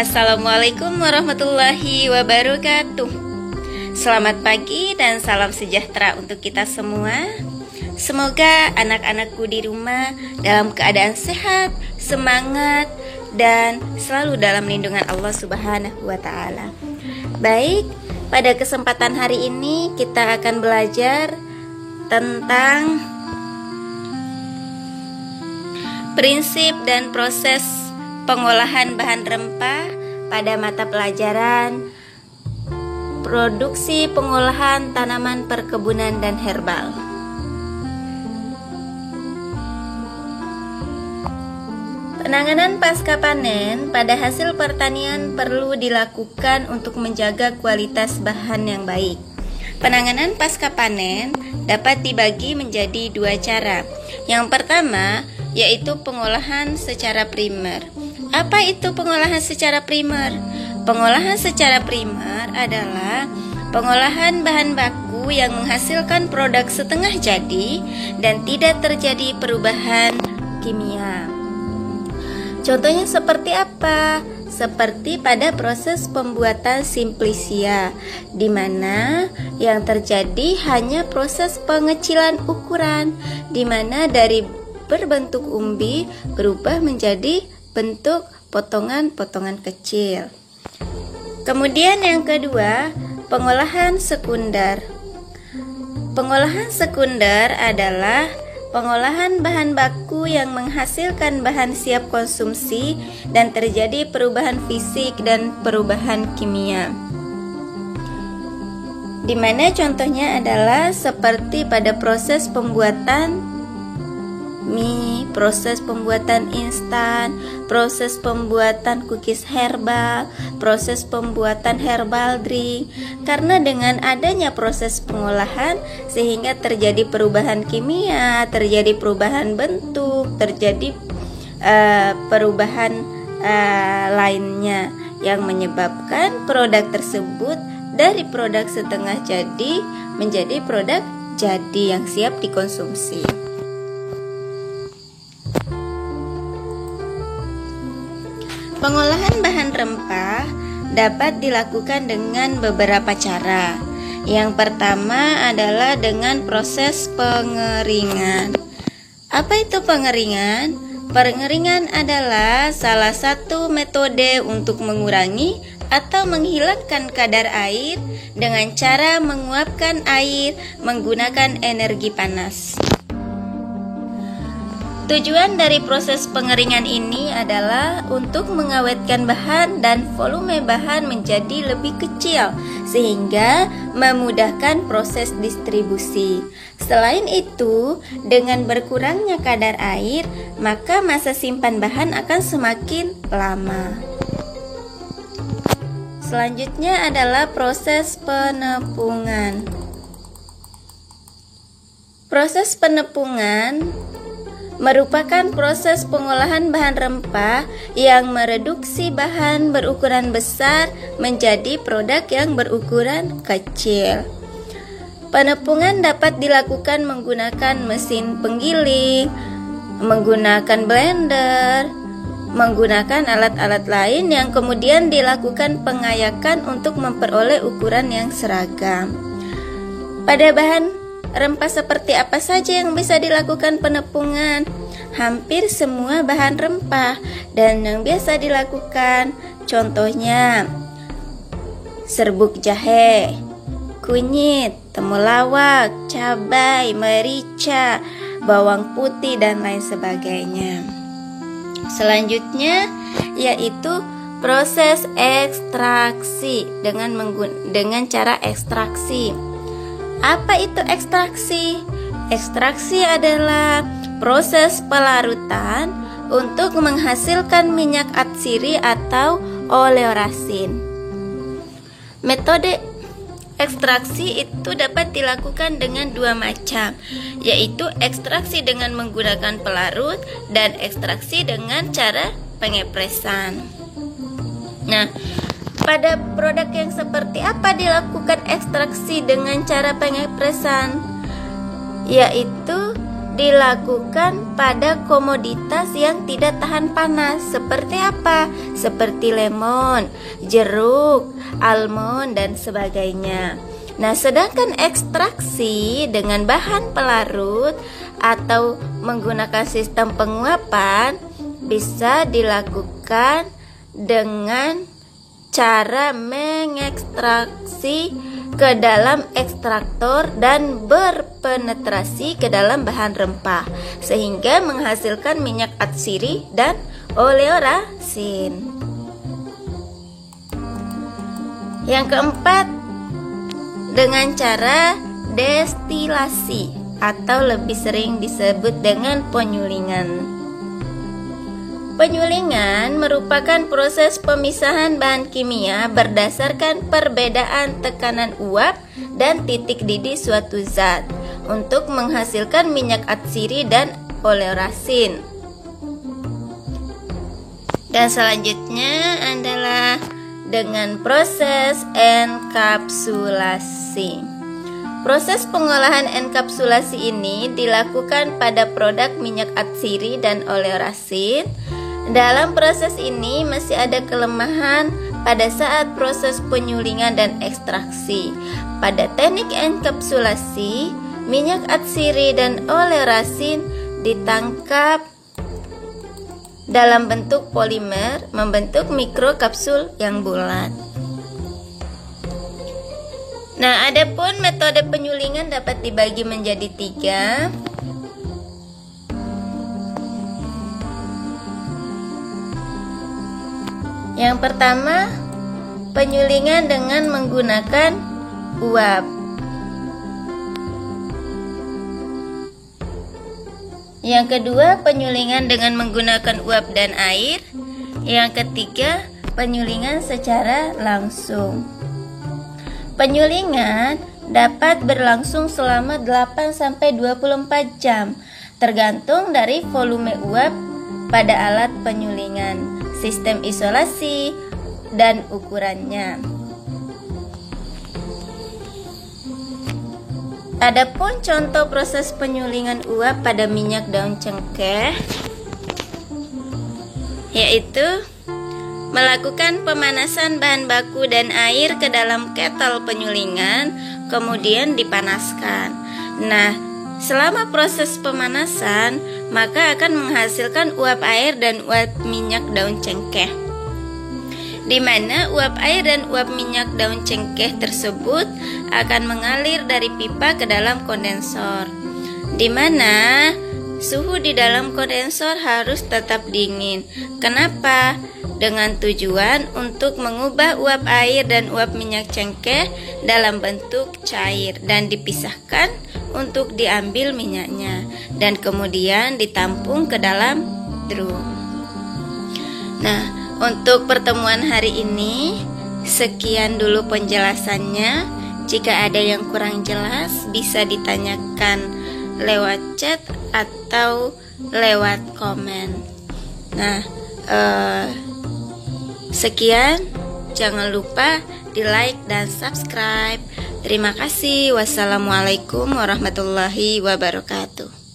Assalamualaikum warahmatullahi wabarakatuh. Selamat pagi dan salam sejahtera untuk kita semua. Semoga anak-anakku di rumah dalam keadaan sehat, semangat, dan selalu dalam lindungan Allah Subhanahu wa Ta'ala. Baik, pada kesempatan hari ini kita akan belajar tentang prinsip dan proses pengolahan bahan rempah pada mata pelajaran produksi pengolahan tanaman perkebunan dan herbal. Penanganan pasca panen pada hasil pertanian perlu dilakukan untuk menjaga kualitas bahan yang baik. Penanganan pasca panen dapat dibagi menjadi dua cara. Yang pertama yaitu pengolahan secara primer. Apa itu pengolahan secara primer? Pengolahan secara primer adalah pengolahan bahan baku yang menghasilkan produk setengah jadi dan tidak terjadi perubahan kimia. Contohnya seperti apa? Seperti pada proses pembuatan simplicia, di mana yang terjadi hanya proses pengecilan ukuran, di mana dari berbentuk umbi berubah menjadi bentuk potongan-potongan kecil. Kemudian yang kedua, pengolahan sekunder. Pengolahan sekunder adalah pengolahan bahan baku yang menghasilkan bahan siap konsumsi dan terjadi perubahan fisik dan perubahan kimia. Di mana contohnya adalah seperti pada proses pembuatan mie, proses pembuatan instan, proses pembuatan cookies herbal, proses pembuatan herbal drink. Karena dengan adanya proses pengolahan sehingga terjadi perubahan kimia, terjadi perubahan bentuk, terjadi perubahan lainnya yang menyebabkan produk tersebut dari produk setengah jadi menjadi produk jadi yang siap dikonsumsi. Pengolahan bahan rempah dapat dilakukan dengan beberapa cara. Yang pertama adalah dengan proses pengeringan. Apa itu pengeringan? Pengeringan adalah salah satu metode untuk mengurangi atau menghilangkan kadar air dengan cara menguapkan air menggunakan energi panas. Tujuan dari proses pengeringan ini adalah untuk mengawetkan bahan dan volume bahan menjadi lebih kecil sehingga memudahkan proses distribusi. Selain itu, dengan berkurangnya kadar air, maka masa simpan bahan akan semakin lama. Selanjutnya adalah proses penepungan. Proses penepungan merupakan proses pengolahan bahan rempah yang mereduksi bahan berukuran besar menjadi produk yang berukuran kecil. Penepungan dapat dilakukan menggunakan mesin penggiling, menggunakan blender, menggunakan alat-alat lain yang kemudian dilakukan pengayakan untuk memperoleh ukuran yang seragam. Pada bahan rempah seperti apa saja yang bisa dilakukan penepungan? Hampir semua bahan rempah dan yang biasa dilakukan contohnya serbuk jahe, kunyit, temulawak, cabai, merica, bawang putih dan lain sebagainya. Selanjutnya yaitu proses ekstraksi dengan cara ekstraksi. Apa itu ekstraksi? Ekstraksi adalah proses pelarutan untuk menghasilkan minyak atsiri atau oleorasin. Metode ekstraksi itu dapat dilakukan dengan dua macam, yaitu ekstraksi dengan menggunakan pelarut dan ekstraksi dengan cara pengepresan. Nah, pada produk yang seperti apa dilakukan ekstraksi dengan cara pengepresan? Yaitu dilakukan pada komoditas yang tidak tahan panas. Seperti apa? Seperti lemon, jeruk, almond, dan sebagainya. Nah, sedangkan ekstraksi dengan bahan pelarut atau menggunakan sistem penguapan bisa dilakukan dengan cara mengekstraksi ke dalam ekstraktor dan berpenetrasi ke dalam bahan rempah sehingga menghasilkan minyak atsiri dan oleorasin. Yang keempat, dengan cara destilasi atau lebih sering disebut dengan penyulingan. Penyulingan merupakan proses pemisahan bahan kimia berdasarkan perbedaan tekanan uap dan titik didih suatu zat untuk menghasilkan minyak atsiri dan oleorasin. Dan selanjutnya adalah dengan proses enkapsulasi. Proses pengolahan enkapsulasi ini dilakukan pada produk minyak atsiri dan oleorasin. Dalam proses ini masih ada kelemahan pada saat proses penyulingan dan ekstraksi. Pada teknik enkapsulasi, minyak atsiri dan oleorasin ditangkap dalam bentuk polimer membentuk mikrokapsul yang bulat. Nah, adapun metode penyulingan dapat dibagi menjadi 3. Yang pertama, penyulingan dengan menggunakan uap. Yang kedua, penyulingan dengan menggunakan uap dan air. Yang ketiga, penyulingan secara langsung. Penyulingan dapat berlangsung selama 8-24 jam, tergantung dari volume uap pada alat penyulingan, sistem isolasi, dan ukurannya. Adapun contoh proses penyulingan uap pada minyak daun cengkeh yaitu melakukan pemanasan bahan baku dan air ke dalam ketel penyulingan, kemudian dipanaskan. Nah, selama proses pemanasan, maka akan menghasilkan uap air dan uap minyak daun cengkeh, di mana uap air dan uap minyak daun cengkeh tersebut akan mengalir dari pipa ke dalam kondensor, di mana suhu di dalam kondensor harus tetap dingin. Kenapa? Dengan tujuan untuk mengubah uap air dan uap minyak cengkeh dalam bentuk cair dan dipisahkan untuk diambil minyaknya dan kemudian ditampung ke dalam drum. Nah, untuk pertemuan hari ini sekian dulu penjelasannya. Jika ada yang kurang jelas bisa ditanyakan lewat chat atau lewat komen. Nah, sekian, jangan lupa di like dan subscribe. Terima kasih. Wassalamualaikum warahmatullahi wabarakatuh.